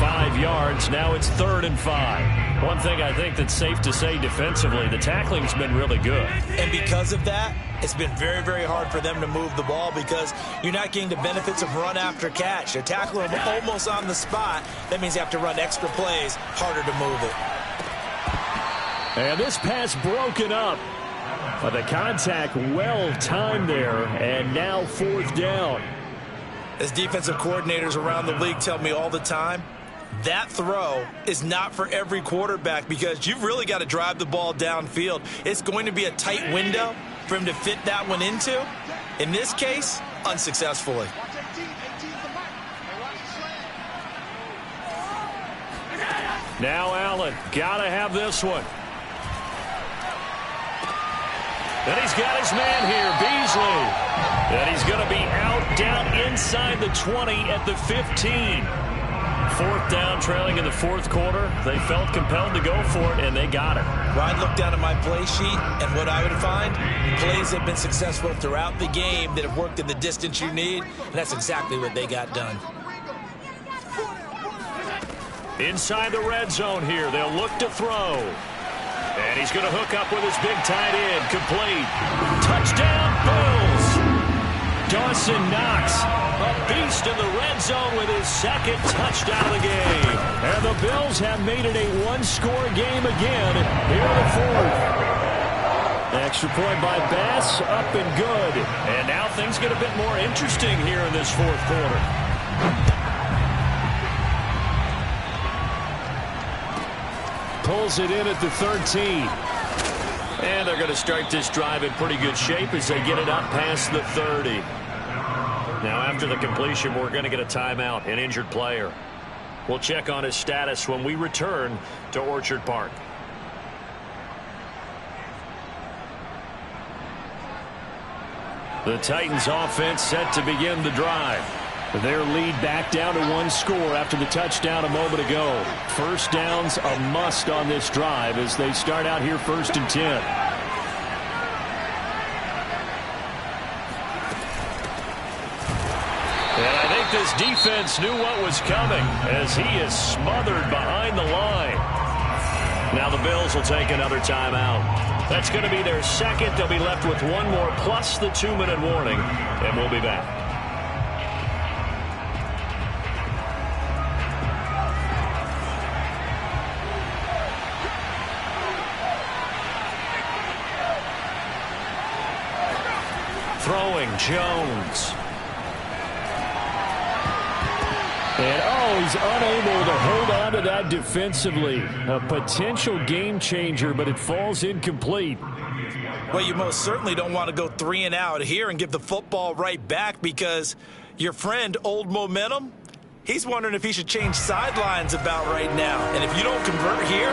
5 yards, now it's 3rd and 5. One thing I think that's safe to say defensively, the tackling's been really good. And because of that, it's been very, very hard for them to move the ball because you're not getting the benefits of run after catch. They're tackling them almost on the spot. That means you have to run extra plays, harder to move it. And this pass broken up. But the contact well timed there, and now 4th down. As defensive coordinators around the league tell me all the time, that throw is not for every quarterback because you've really got to drive the ball downfield. It's going to be a tight window for him to fit that one into. In this case, unsuccessfully. Now Allen, got to have this one. And he's got his man here, Beasley. And he's going to be out down inside the 20 at the 15. 4th down, trailing in the 4th quarter. They felt compelled to go for it, and they got it. Well, I'd look down at my play sheet, and what I would find, plays have been successful throughout the game that have worked in the distance you need, and that's exactly what they got done. Inside the red zone here, they'll look to throw. And he's going to hook up with his big tight end. Complete. Touchdown, Bills. Dawson Knox, a beast in the red zone with his 2nd touchdown of the game. And the Bills have made it a 1-score game again here in the 4th. Extra point by Bass, up and good. And now things get a bit more interesting here in this 4th quarter. Pulls it in at the 13. And they're going to start this drive in pretty good shape as they get it up past the 30. Now after the completion, we're going to get a timeout, an injured player. We'll check on his status when we return to Orchard Park. The Titans offense set to begin the drive. Their lead back down to one score after the touchdown a moment ago. First down's a must on this drive as they start out here 1st and 10. And I think this defense knew what was coming as he is smothered behind the line. Now the Bills will take another timeout. That's going to be their second. They'll be left with one more plus the 2-minute warning, and we'll be back. Throwing Jones. And, he's unable to hold on to that defensively. A potential game changer, but it falls incomplete. Well, you most certainly don't want to go 3 and out here and give the football right back because your friend, Old Momentum, he's wondering if he should change sidelines about right now. And if you don't convert here,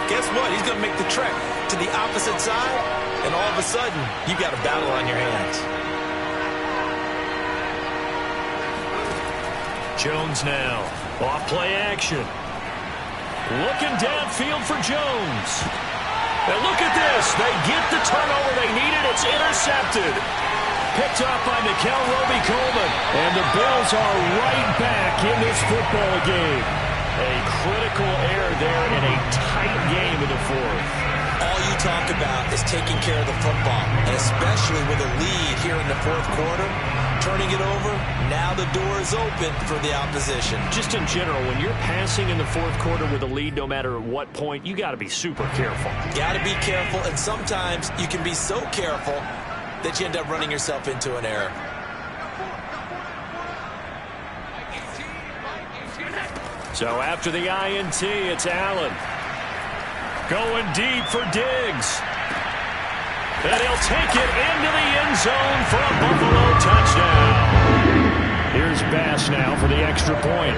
guess what? He's going to make the trek to the opposite side, and all of a sudden, you got a battle on your hands. Jones now. Off play action. Looking downfield for Jones. And look at this. They get the turnover they needed. It's intercepted. Picked up by Nikel Roby-Coleman. And the Bills are right back in this football game. A critical error there in a tight game in the fourth. All you talk about is taking care of the football, and especially with a lead here in the fourth quarter, turning it over, now the door is open for the opposition. Just in general, when you're passing in the fourth quarter with a lead, no matter at what point, you got to be super careful. Got to be careful, and sometimes you can be so careful that you end up running yourself into an error. So after the INT, it's Allen. Going deep for Diggs. And he'll take it into the end zone for a Buffalo touchdown. Here's Bass now for the extra point.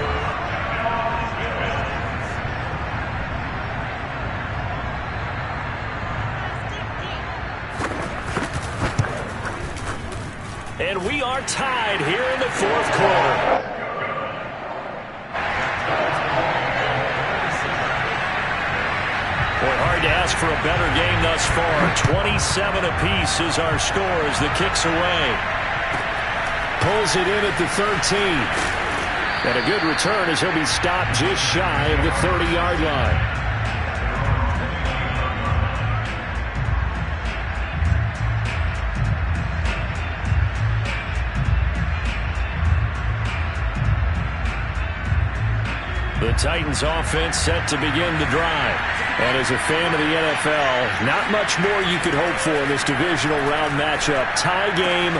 And we are tied here in the fourth quarter. Boy, hard to ask for a better game thus far. 27 apiece is our score as the kick's away. Pulls it in at the 13. And a good return as he'll be stopped just shy of the 30-yard line. The Titans offense set to begin the drive. And as a fan of the NFL, not much more you could hope for in this divisional round matchup. Tie game,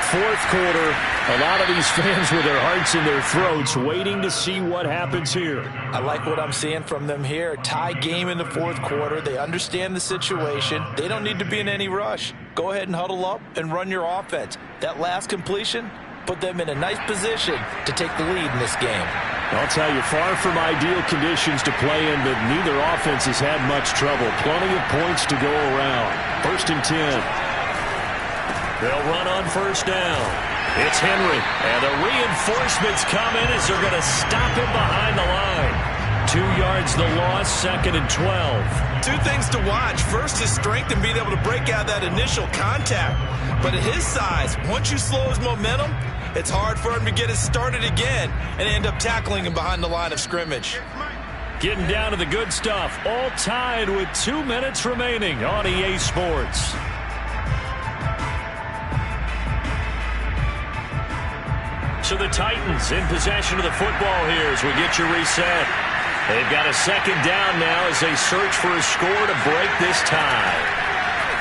fourth quarter. A lot of these fans with their hearts in their throats waiting to see what happens here. I like what I'm seeing from them here. Tie game in the fourth quarter. They understand the situation. They don't need to be in any rush. Go ahead and huddle up and run your offense. That last completion put them in a nice position to take the lead in this game. I'll tell you, far from ideal conditions to play in, but neither offense has had much trouble. Plenty of points to go around. 1st and 10. They'll run on first down. It's Henry, and the reinforcements come in as they're going to stop him behind the line. 2 yards the loss, 2nd and 12. Two things to watch. First, his strength and being able to break out that initial contact. But at his size, once you slow his momentum, it's hard for him to get it started again and end up tackling him behind the line of scrimmage. Getting down to the good stuff. All tied with 2 minutes remaining on EA Sports. So the Titans in possession of the football here as we get you reset. They've got a second down now as they search for a score to break this tie.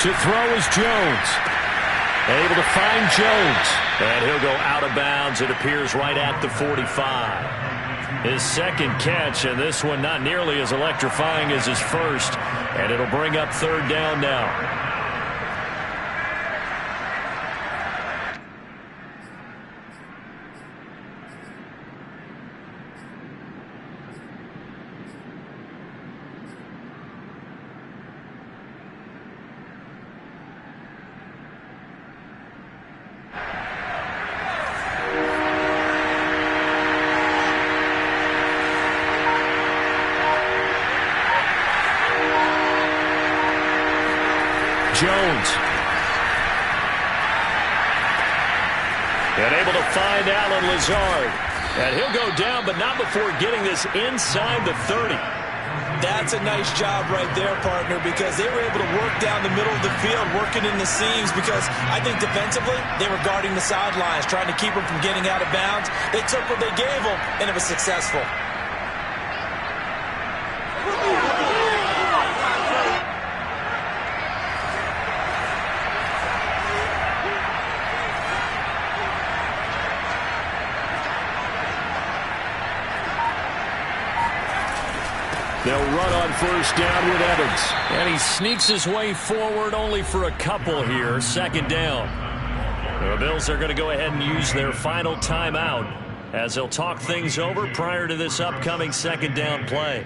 To throw is Jones. Able to find Jones. And he'll go out of bounds, it appears, right at the 45. His second catch, and this one not nearly as electrifying as his first. And it'll bring up third down now. Jones. And able to find Alan Lazard. And he'll go down, but not before getting this inside the 30. That's a nice job right there, partner, because they were able to work down the middle of the field, working in the seams, because I think defensively they were guarding the sidelines, trying to keep them from getting out of bounds. They took what they gave them, and it was successful. They'll run on first down with Evans. And he sneaks his way forward only for a couple here. Second down. The Bills are going to go ahead and use their final timeout as they'll talk things over prior to this upcoming second down play.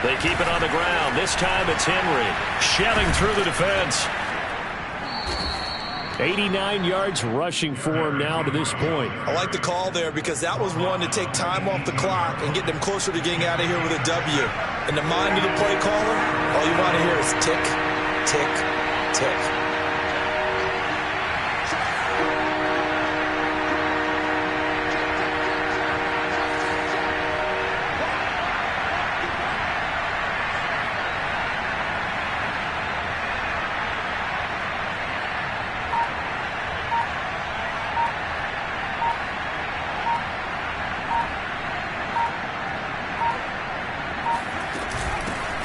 They keep it on the ground. This time it's Henry shelling through the defense. 89 yards rushing for him now to this point. I like the call there because that was one to take time off the clock and get them closer to getting out of here with a W. In the mind of the play caller, all you want to hear is tick, tick, tick.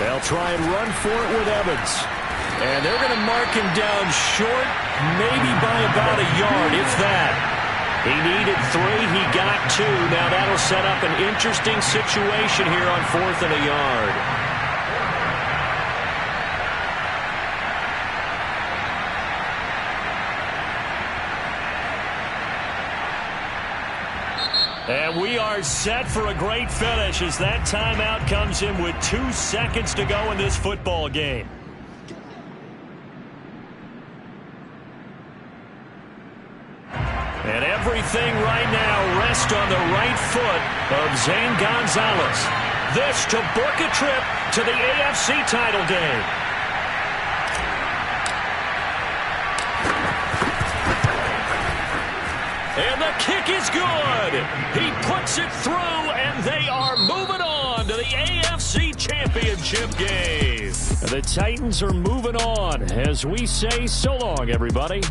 They'll try and run for it with Evans. And they're going to mark him down short, maybe by about a yard, if that. He needed 3, he got 2. Now that'll set up an interesting situation here on 4th and a yard. And we are set for a great finish as that timeout comes in with 2 seconds to go in this football game. And everything right now rests on the right foot of Zane Gonzalez. This to book a trip to the AFC title game. And the kick is good. He puts it through, and they are moving on to the AFC Championship game. The Titans are moving on as we say so long, everybody.